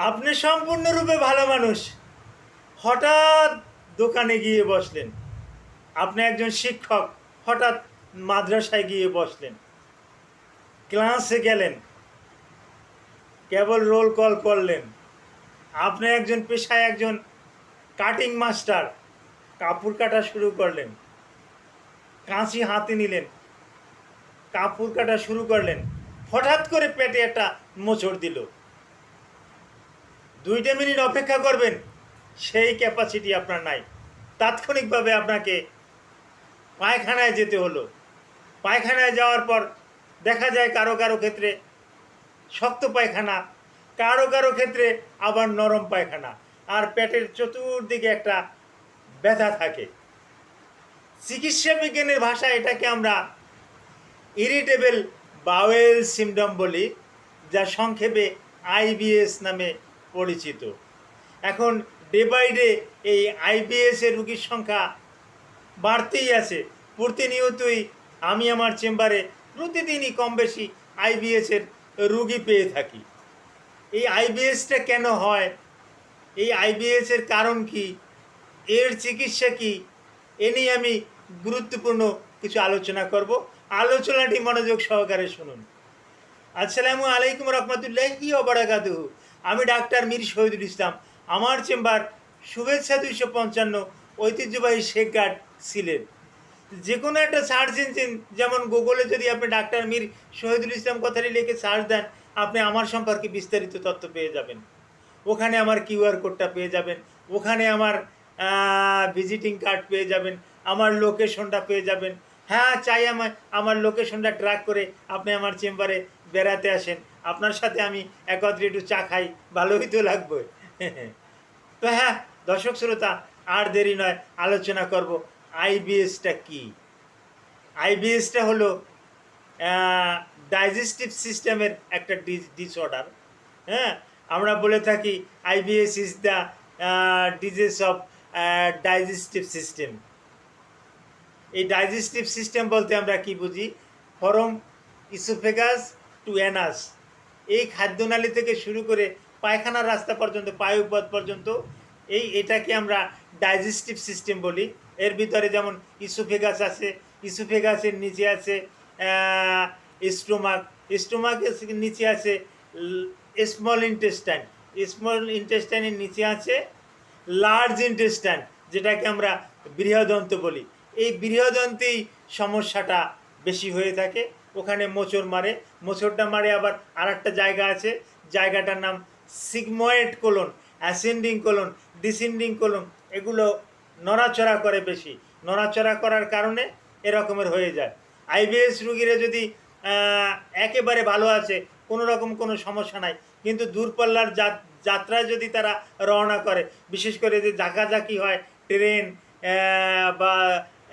আপনি সম্পূর্ণরূপে ভালো মানুষ, হঠাৎ দোকানে গিয়ে বসলেন। আপনি একজন শিক্ষক, হঠাৎ মাদ্রাসায় গিয়ে বসলেন, ক্লাসে গেলেন, কেবল রোল কল করলেন। আপনি একজন পেশায় একজন কাটিং মাস্টার, কাপড় কাটা শুরু করলেন, কাঁচি হাতে নিলেন, কাপড় কাটা শুরু করলেন। হঠাৎ করে পেটে একটা মোচড় দিল। 2 মিনিট অপেক্ষা করবেন, সেই ক্যাপাসিটি আপনার নাই। তাৎক্ষণিকভাবে আপনাকে পায়খানায় যেতে হলো। পায়খানায় যাওয়ার পর দেখা যায় কারো কারো ক্ষেত্রে শক্ত পায়খানা, কারো কারো ক্ষেত্রে আবার নরম পায়খানা, আর পেটের চতুর্দিকে একটা ব্যথা থাকে। চিকিৎসা বিজ্ঞানের ভাষায় এটাকে আমরা ইরিটেবল বাওয়েল সিমডম বলি, যা সংক্ষেপে আইবিএস নামে পরিচিত। এখন ডে বাই ডে এই আইবিএসের রোগীর সংখ্যা বাড়তেই আছে। প্রতিনিয়তই আমি আমার চেম্বারে প্রতিদিনই কম বেশি আইবিএসের রুগী পেয়ে থাকি। এই আইবিএসটা কেন হয়, এই আইবিএসের কারণ কি, এর চিকিৎসা কি, এ নিয়ে আমি গুরুত্বপূর্ণ কিছু আলোচনা করব। আলোচনাটি মনোযোগ সহকারে শুনুন। আসসালামু আলাইকুম রহমতুল্লাহি ওয়া বারাকাতুহু। আমি ডাক্তার মীর শহীদুল ইসলাম। আমার চেম্বার শুভেচ্ছা 255, ঐতিহ্যবাহী শেখ গার্ড সিলেট। যে কোনো একটা সার্চ ইঞ্জিন, যেমন গুগলে যদি আপনি ডাক্তার মীর শহীদুল ইসলাম কথাটি লিখে সার্চ দেন, আপনি আমার সম্পর্কে বিস্তারিত তথ্য পেয়ে যাবেন। ওখানে আমার কিউআর কোডটা পেয়ে যাবেন, ওখানে আমার ভিজিটিং কার্ড পেয়ে যাবেন, আমার লোকেশনটা পেয়ে যাবেন। হ্যাঁ, চাই আমার লোকেশনটা ট্র্যাক করে আপনি আমার চেম্বারে বেড়াতে আসেন, আপনার সাথে আমি একত্রে একটু চা খাই, ভালোই তো লাগবে। তো হ্যাঁ দর্শক শ্রোতা, আর দেরি নয়, আলোচনা করব আইবিএসটা কি। আইবিএসটা হলো ডাইজেস্টিভ সিস্টেমের একটা ডিসঅর্ডার। হ্যাঁ, আমরা বলে থাকি IBS is the disease of digestive system. এই ডাইজেস্টিভ সিস্টেম বলতে আমরা কি বুঝি? ফরম ইসোফেগাস টু অ্যানাস, এই খাদ্যনালী থেকে শুরু করে পায়খানার রাস্তা পর্যন্ত, পায়ুপথ পর্যন্ত, এটাকে আমরা ডাইজেস্টিভ সিস্টেম বলি। এর ভিতরে যেমন ইসোফেগাস আছে, ইসোফেগাসের নিচে আছে স্টোমাক, স্টোমাকের নিচে আছে স্মল ইন্টেস্টাইন, স্মল ইন্টেস্টাইনের নিচে আছে লার্জ ইন্টেস্টাইন, যেটাকে আমরা বৃহদন্ত বলি। এই বৃহদন্তেই সমস্যাটা বেশি হয়ে থাকে। ওখানে মোচড় মারে, মোচড়টা মারে আবার আর একটা জায়গা আছে, জায়গাটার নাম sigmoid colon, ascending colon, descending colon. এগুলো নড়াচড়া করে বেশি, নড়াচড়া করার কারণে এরকমের হয়ে যায়। আইবিএস রুগীরা যদি একেবারে ভালো আছে, কোনো রকম কোনো সমস্যা নাই, কিন্তু দূরপাল্লার যাত্রায় যদি তারা রওনা করে, বিশেষ করে যে ঝাঁকাঝাঁকি হয়, ট্রেন বা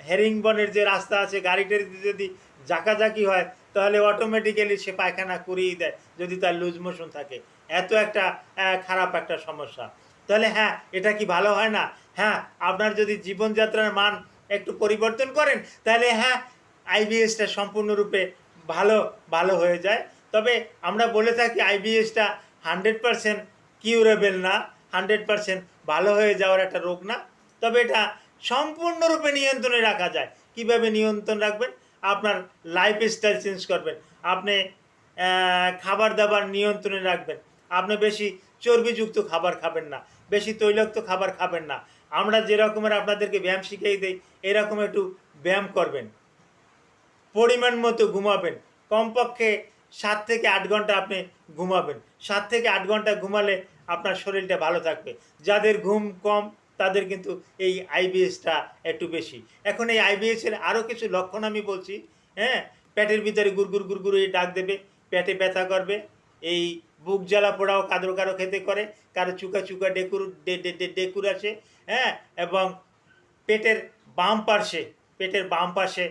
হেরিংবনের যে রাস্তা আছে, গাড়িটার যদি ঝাঁকাঝাঁকি হয়, তাহলে অটোমেটিক্যালি সে পায়খানা করিয়ে দেয়, যদি তার লুজ মোশন থাকে। এত একটা খারাপ একটা সমস্যা। তাহলে হ্যাঁ, এটা কি ভালো হয় না? হ্যাঁ, আপনার যদি জীবনযাত্রার মান একটু পরিবর্তন করেন, তাহলে হ্যাঁ, আইবিএসটা সম্পূর্ণরূপে ভালো ভালো হয়ে যায়। তবে আমরা বলে থাকি আইবিএসটা 100% কিউরেবল না, 100% ভালো হয়ে যাওয়ার একটা রোগ না। তবে এটা সম্পূর্ণরূপে নিয়ন্ত্রণে রাখা যায়। কিভাবে নিয়ন্ত্রণ রাখবেন? আপনার লাইফস্টাইল চেঞ্জ করবেন, আপনি খাবার দাবার নিয়ন্ত্রণে রাখবেন, আপনি বেশি চর্বিযুক্ত খাবার খাবেন না, বেশি তৈলাক্ত খাবার খাবেন না। আমরা যেরকমের আপনাদেরকে ব্যায়াম শিখিয়ে দিই, এরকম একটু ব্যায়াম করবেন, পরিমাণ মতো ঘুমাবেন। কমপক্ষে 7 থেকে 8 ঘন্টা আপনি ঘুমাবেন। 7 থেকে 8 ঘন্টা ঘুমালে আপনার শরীরটা ভালো থাকবে। যাদের ঘুম কম, তাদের কিন্তু এই আইবিএসটা একটু বেশি। এখন এই আইবিএসের আরও কিছু লক্ষণ আমি বলছি। হ্যাঁ, পেটের ভিতরে গুড়গুড় গুড়গুড় এই ডাক দেবে, পেটে ব্যথা করবে, এই বুক জ্বালা পোড়াও কারো কারো খেতে করে, কারো চুকা চুকা ডেকুর আসে। হ্যাঁ, এবং পেটের বাম পাশে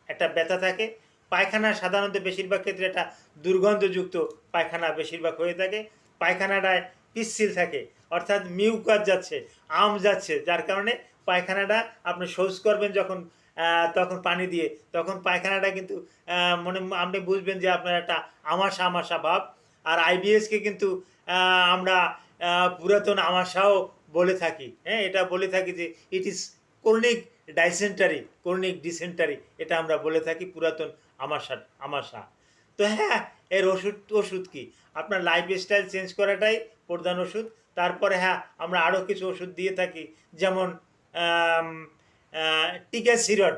একটা ব্যথা থাকে। পায়খানা সাধারণত বেশিরভাগ ক্ষেত্রে একটা দুর্গন্ধযুক্ত পায়খানা বেশিরভাগ হয়ে থাকে। পায়খানাটায় পিচ্ছিল থাকে, অর্থাৎ মিউকাস যাচ্ছে, যাচ্ছে, যার কারণে পায়খানাটা আপনি শৌচ করবেন যখন, তখন পানি দিয়ে, তখন পায়খানাটা কিন্তু আপনি বুঝবেন যে আপনার একটা আমাশা আমাশা ভাব। আর আইবিএসকে কিন্তু আমরা পুরাতন আমাশাও বলে থাকি, হ্যাঁ, এটা বলে থাকি যে ইট ইজ ক্রনিক ডিসেন্টারি, এটা আমরা বলে থাকি পুরাতন আমাশা। তো হ্যাঁ, এর ওষুধ কি, আপনার লাইফস্টাইল চেঞ্জ করাটাই প্রধান ওষুধ। তারপরে হ্যাঁ, আমরা আরও কিছু ওষুধ দিয়ে থাকি, যেমন টিগাসিরড।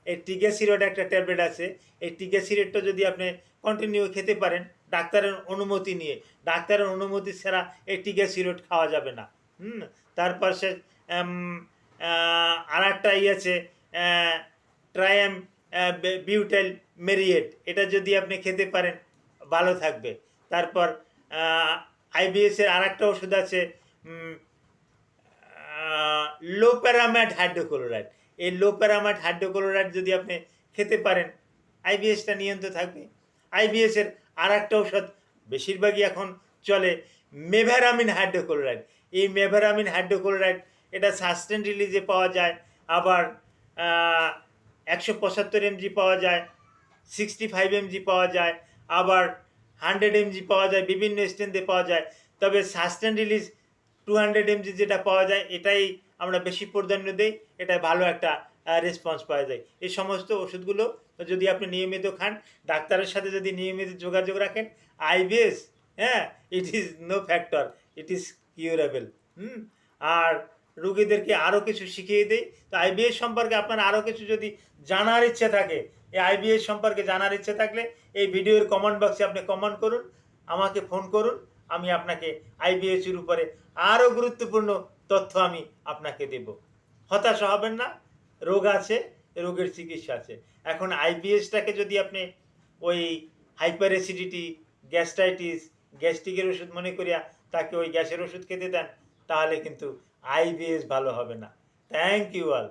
এই টিগাসিরড একটা ট্যাবলেট আছে, এই টিগাসিরডটা যদি আপনি কন্টিনিউ খেতে পারেন ডাক্তারের অনুমতি নিয়ে, ডাক্তারের অনুমতি ছাড়া এই টিগাসিরড খাওয়া যাবে না। তারপর সে আর একটা আছে ট্রায়াম বিউটাইল মেরিয়েট, এটা যদি আপনি খেতে পারেন ভালো থাকবে। তারপর আইবিএসের আর একটা ওষুধ আছে লোপ্যারামাইড হাইড্রোক্লোরাইড। এই লোপ্যারামাইড হাইড্রোক্লোরাইড যদি আপনি খেতে পারেন আইবিএসটা নিয়ন্ত্রণ থাকবে। আইবিএসের আর একটা ঔষধ বেশিরভাগই এখন চলে মেভারামিন হাইড্রোক্লোরাইড। এই মেভারামিন হাইড্রোক্লোরাইড এটা সাস্টেন রিলিজে পাওয়া যায়, আবার 175 mg পাওয়া যায়, 65 mg পাওয়া যায়, আবার 100 mg পাওয়া যায়, বিভিন্ন স্ট্রেন্থে পাওয়া যায়। তবে সাস্টেন রিলিজ 200 mg যেটা পাওয়া যায় এটাই আমরা বেশি প্রাধান্য দিই, এটা ভালো একটা রেসপন্স পাওয়া যায়। এই সমস্ত ওষুধগুলো যদি আপনি নিয়মিত খান, ডাক্তারের সাথে যদি নিয়মিত যোগাযোগ রাখেন, আইবিএস, হ্যাঁ, it is no factor, it is curable. আর রুগীদেরকে আরও কিছু শিখিয়ে দেয়। তো আইবিএস সম্পর্কে আপনার আরও কিছু যদি জানার ইচ্ছে থাকে, এই আইবিএস সম্পর্কে জানার ইচ্ছে থাকলে এই ভিডিওর কমেন্ট বক্সে আপনি কমেন্ট করুন, আমাকে ফোন করুন, আমি আপনাকে আইবিএসের উপরে আরও গুরুত্বপূর্ণ তথ্য আমি আপনাকে দেব। হতাশা হবেন না, রোগ আছে, রোগের চিকিৎসা আছে। এখন আইবিএসটাকে যদি আপনি ওই হাইপার অ্যাসিডিটি, গ্যাস্ট্রাইটিস, গ্যাস্ট্রিকের ওষুধ মনে করিয়া তাকে ওই গ্যাসের ওষুধ খেতে দেন, তাহলে কিন্তু আইবিএস ভালো হবে না। Thank you all.